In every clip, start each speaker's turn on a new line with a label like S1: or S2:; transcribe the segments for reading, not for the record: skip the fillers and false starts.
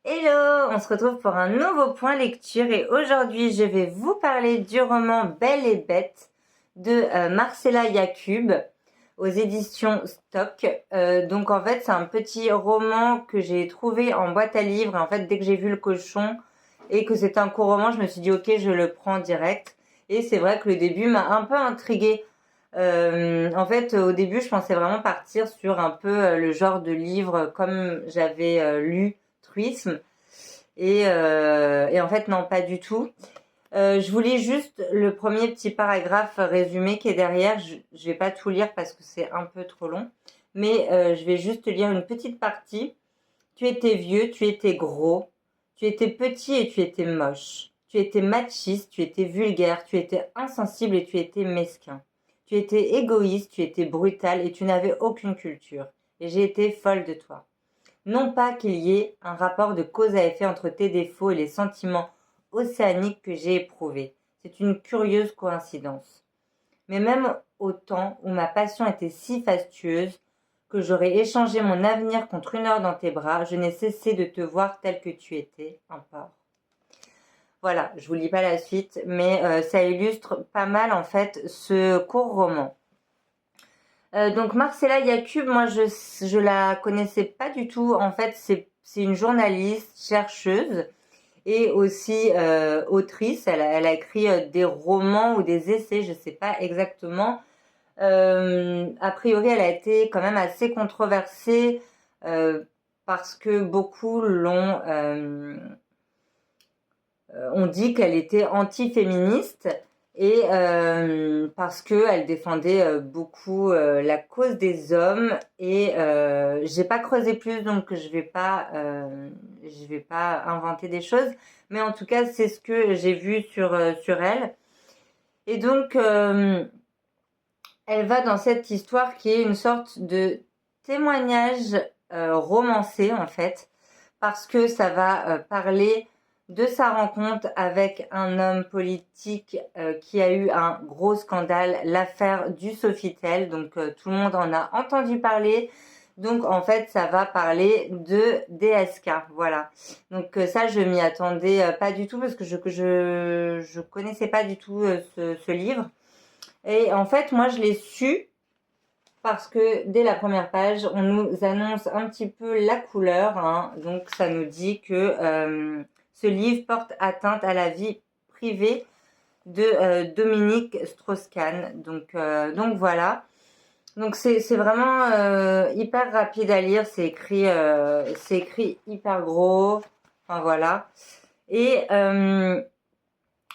S1: Hello, on se retrouve pour un nouveau point lecture et aujourd'hui je vais vous parler du roman Belle et Bête de Marcella Yacoub aux éditions Stock. Donc en fait c'est un petit roman que j'ai trouvé en boîte à livres et en fait dès que j'ai vu le cochon et que c'est un court roman je me suis dit ok je le prends direct et c'est vrai que le début m'a un peu intriguée. En fait au début je pensais vraiment partir sur un peu le genre de livre comme j'avais lu Truisme et en fait non pas du tout. Je vous lis juste le premier petit paragraphe résumé qui est derrière. Je vais pas tout lire parce que c'est un peu trop long, mais je vais juste lire une petite partie. Tu étais vieux, tu étais gros, tu étais petit et tu étais moche. Tu étais machiste, tu étais vulgaire, tu étais insensible et tu étais mesquin. Tu étais égoïste, tu étais brutal et tu n'avais aucune culture. Et j'ai été folle de toi. Non pas qu'il y ait un rapport de cause à effet entre tes défauts et les sentiments océaniques que j'ai éprouvés. C'est une curieuse coïncidence. Mais même au temps où ma passion était si fastueuse que j'aurais échangé mon avenir contre une heure dans tes bras, je n'ai cessé de te voir tel que tu étais, un porc. Voilà, je vous lis pas la suite, mais ça illustre pas mal en fait ce court roman. Donc Marcella Yacoub, moi je la connaissais pas du tout. En fait, c'est une journaliste, chercheuse et aussi autrice. Elle a écrit des romans ou des essais, je sais pas exactement. A priori, elle a été quand même assez controversée parce que beaucoup ont dit qu'elle était anti-féministe et parce qu'elle défendait beaucoup la cause des hommes et j'ai pas creusé plus donc je vais pas inventer des choses, mais en tout cas c'est ce que j'ai vu sur elle. Et donc elle va dans cette histoire qui est une sorte de témoignage romancé en fait, parce que ça va parler de sa rencontre avec un homme politique qui a eu un gros scandale, l'affaire du Sofitel. Donc tout le monde en a entendu parler. Donc en fait, ça va parler de DSK, voilà. Donc ça, je m'y attendais pas du tout parce que je connaissais pas du tout ce livre. Et en fait, moi, je l'ai su parce que dès la première page, on nous annonce un petit peu la couleur, hein. Donc ça nous dit que ce livre porte atteinte à la vie privée de Dominique Strauss-Kahn. Donc voilà. Donc c'est vraiment hyper rapide à lire. C'est écrit hyper gros. Enfin voilà. Et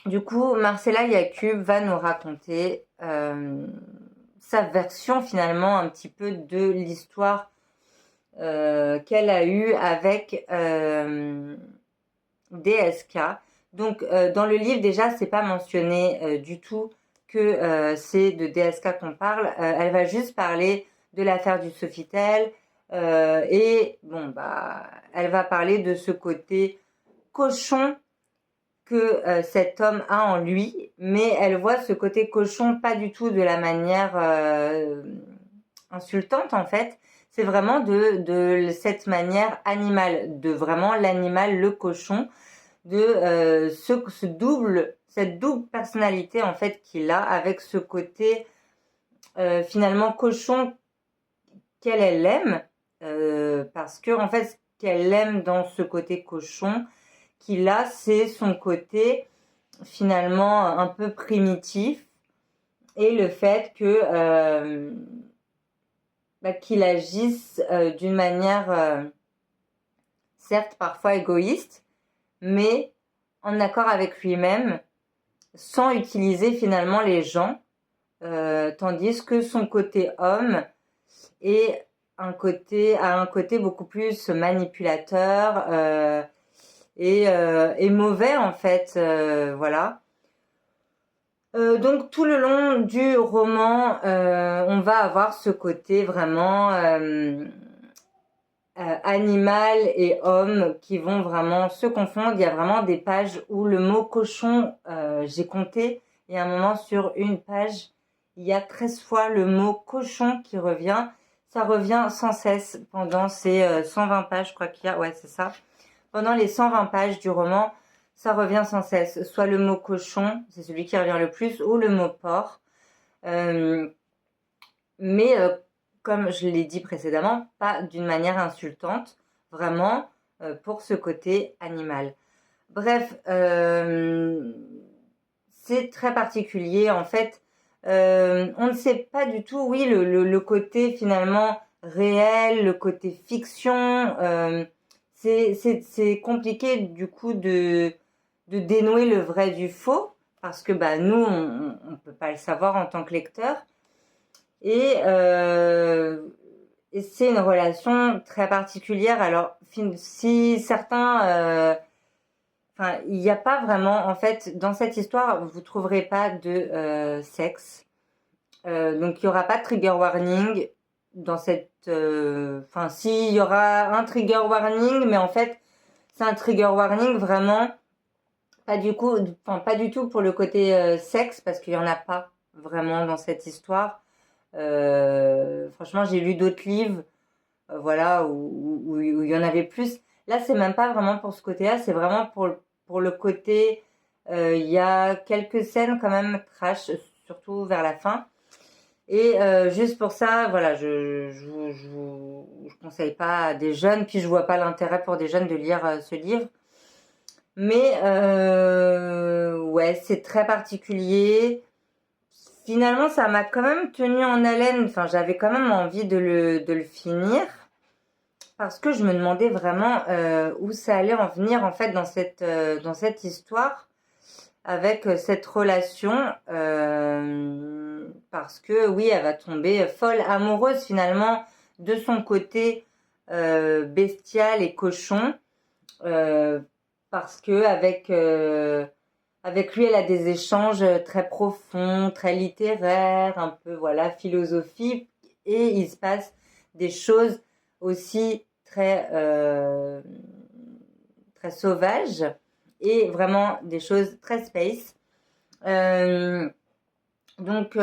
S1: du coup, Marcella Yacoub va nous raconter sa version finalement un petit peu de l'histoire qu'elle a eue avec DSK. Donc dans le livre déjà c'est pas mentionné du tout que c'est de DSK qu'on parle. Elle va juste parler de l'affaire du Sofitel et bon bah elle va parler de ce côté cochon que cet homme a en lui, mais elle voit ce côté cochon pas du tout de la manière insultante en fait. C'est vraiment de cette manière animale, de vraiment l'animal, le cochon, de cette double personnalité en fait qu'il a avec ce côté finalement cochon qu'elle aime, parce que en fait ce qu'elle aime dans ce côté cochon qu'il a, c'est son côté finalement un peu primitif et le fait que qu'il agisse d'une manière certes parfois égoïste, mais en accord avec lui-même, sans utiliser finalement les gens, tandis que son côté homme a un côté beaucoup plus manipulateur et mauvais en fait, voilà. Donc tout le long du roman, on va avoir ce côté vraiment animal et homme qui vont vraiment se confondre. Il y a vraiment des pages où le mot cochon, j'ai compté, il y a un moment sur une page, il y a 13 fois le mot cochon qui revient. Ça revient sans cesse pendant ces 120 pages, je crois qu'il y a, ouais c'est ça. pendant les 120 pages du roman, ça revient sans cesse. Soit le mot cochon, c'est celui qui revient le plus, ou le mot porc. Mais comme je l'ai dit précédemment, pas d'une manière insultante, vraiment pour ce côté animal. Bref, c'est très particulier. En fait, on ne sait pas du tout, oui, le côté finalement réel, le côté fiction. C'est compliqué du coup de dénouer le vrai du faux, parce que bah, nous, on ne peut pas le savoir en tant que lecteur. Et c'est une relation très particulière. Alors, si certains... Enfin, il n'y a pas vraiment... En fait, dans cette histoire, vous ne trouverez pas de sexe. Donc, il n'y aura pas de trigger warning dans cette... Enfin, si, il y aura un trigger warning, mais en fait, c'est un trigger warning vraiment... Pas du tout pour le côté sexe, parce qu'il n'y en a pas vraiment dans cette histoire. Franchement, j'ai lu d'autres livres, voilà, où il y en avait plus. Là, c'est même pas vraiment pour ce côté-là, c'est vraiment pour le côté. Il y a quelques scènes quand même trash, surtout vers la fin. Et juste pour ça, voilà, je conseille pas à des jeunes, puis je vois pas l'intérêt pour des jeunes de lire ce livre. Mais ouais, c'est très particulier. Finalement, ça m'a quand même tenu en haleine. Enfin, j'avais quand même envie de le finir parce que je me demandais vraiment où ça allait en venir en fait dans cette histoire avec cette relation. Parce que oui, elle va tomber folle amoureuse finalement de son côté bestial et cochon. Parce que avec lui, elle a des échanges très profonds, très littéraires, un peu voilà philosophiques, et il se passe des choses aussi très sauvages et vraiment des choses très space. Donc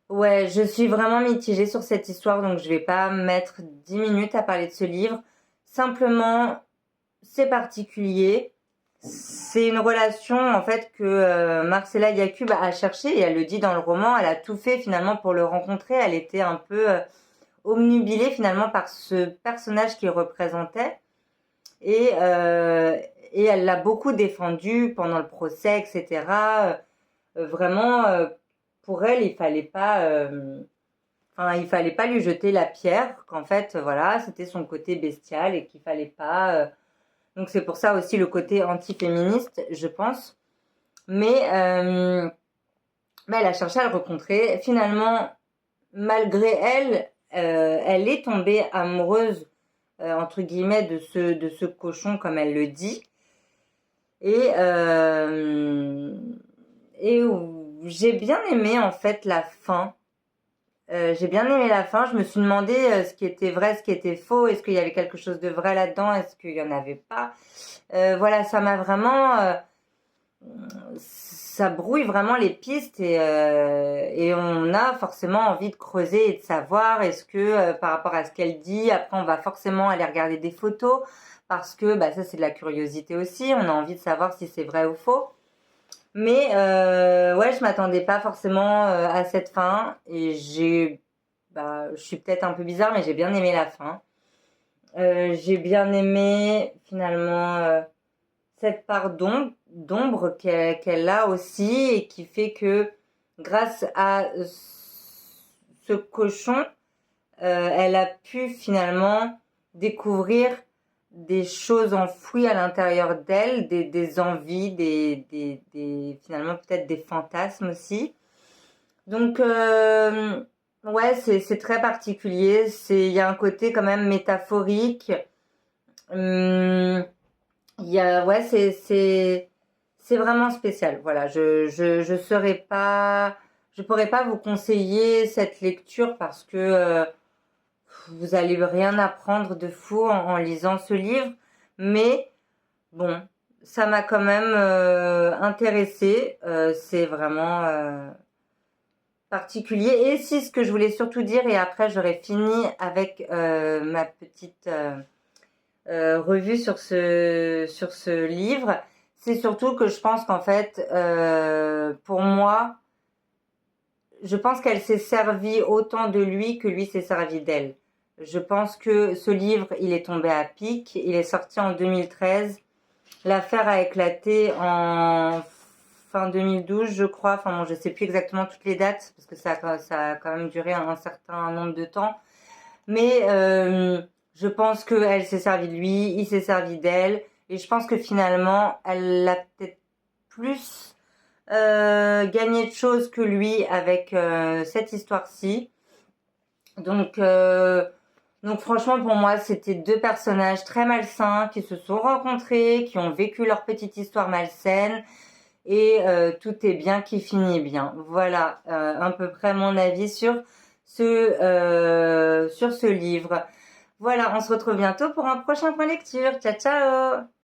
S1: ouais, je suis vraiment mitigée sur cette histoire, donc je vais pas mettre 10 minutes à parler de ce livre. Simplement, c'est particulier. C'est une relation en fait que Marcella Yacoub a cherché, et elle le dit dans le roman. Elle a tout fait finalement pour le rencontrer. Elle était un peu obnubilée finalement par ce personnage qu'il représentait, et elle l'a beaucoup défendu pendant le procès, etc. Vraiment, pour elle, il fallait pas lui jeter la pierre. Qu'en fait, voilà, c'était son côté bestial et qu'il fallait pas. Donc c'est pour ça aussi le côté anti-féministe, je pense. Mais elle a cherché à le rencontrer. Finalement, malgré elle, elle est tombée amoureuse, entre guillemets, de ce cochon, comme elle le dit. Et j'ai bien aimé, en fait, la fin. J'ai bien aimé la fin. Je me suis demandé ce qui était vrai, ce qui était faux. Est-ce qu'il y avait quelque chose de vrai là-dedans? Est-ce qu'il n'y en avait pas? Voilà, ça m'a vraiment... ça brouille vraiment les pistes, et on a forcément envie de creuser et de savoir, est-ce que par rapport à ce qu'elle dit, après on va forcément aller regarder des photos, parce que bah, ça c'est de la curiosité aussi, on a envie de savoir si c'est vrai ou faux. Mais ouais, je m'attendais pas forcément à cette fin, et je suis peut-être un peu bizarre, mais j'ai bien aimé la fin. J'ai bien aimé finalement cette part d'ombre qu'elle a aussi, et qui fait que grâce à ce cochon, elle a pu finalement découvrir des choses enfouies à l'intérieur d'elle, des envies, finalement peut-être des fantasmes aussi. Donc ouais, c'est très particulier. Il y a un côté quand même métaphorique. Ouais, c'est vraiment spécial. Voilà, je pourrais pas vous conseiller cette lecture, parce que vous allez rien apprendre de fou en lisant ce livre. Mais bon, ça m'a quand même intéressée. C'est vraiment particulier. Et si, ce que je voulais surtout dire, et après j'aurai fini avec revu sur ce livre. C'est surtout que je pense qu'en fait, pour moi, je pense qu'elle s'est servie autant de lui que lui s'est servi d'elle. Je pense que ce livre, il est tombé à pic. Il est sorti en 2013. L'affaire a éclaté en fin 2012, je crois. Enfin, bon, je sais plus exactement toutes les dates parce que ça a quand même duré un certain nombre de temps. Mais je pense qu'elle s'est servie de lui, il s'est servi d'elle. Et je pense que finalement, elle a peut-être plus gagné de choses que lui avec cette histoire-ci. Donc franchement, pour moi, c'était deux personnages très malsains qui se sont rencontrés, qui ont vécu leur petite histoire malsaine. Et tout est bien qui finit bien. Voilà à peu près mon avis sur ce livre. Voilà, on se retrouve bientôt pour un prochain point lecture. Ciao, ciao!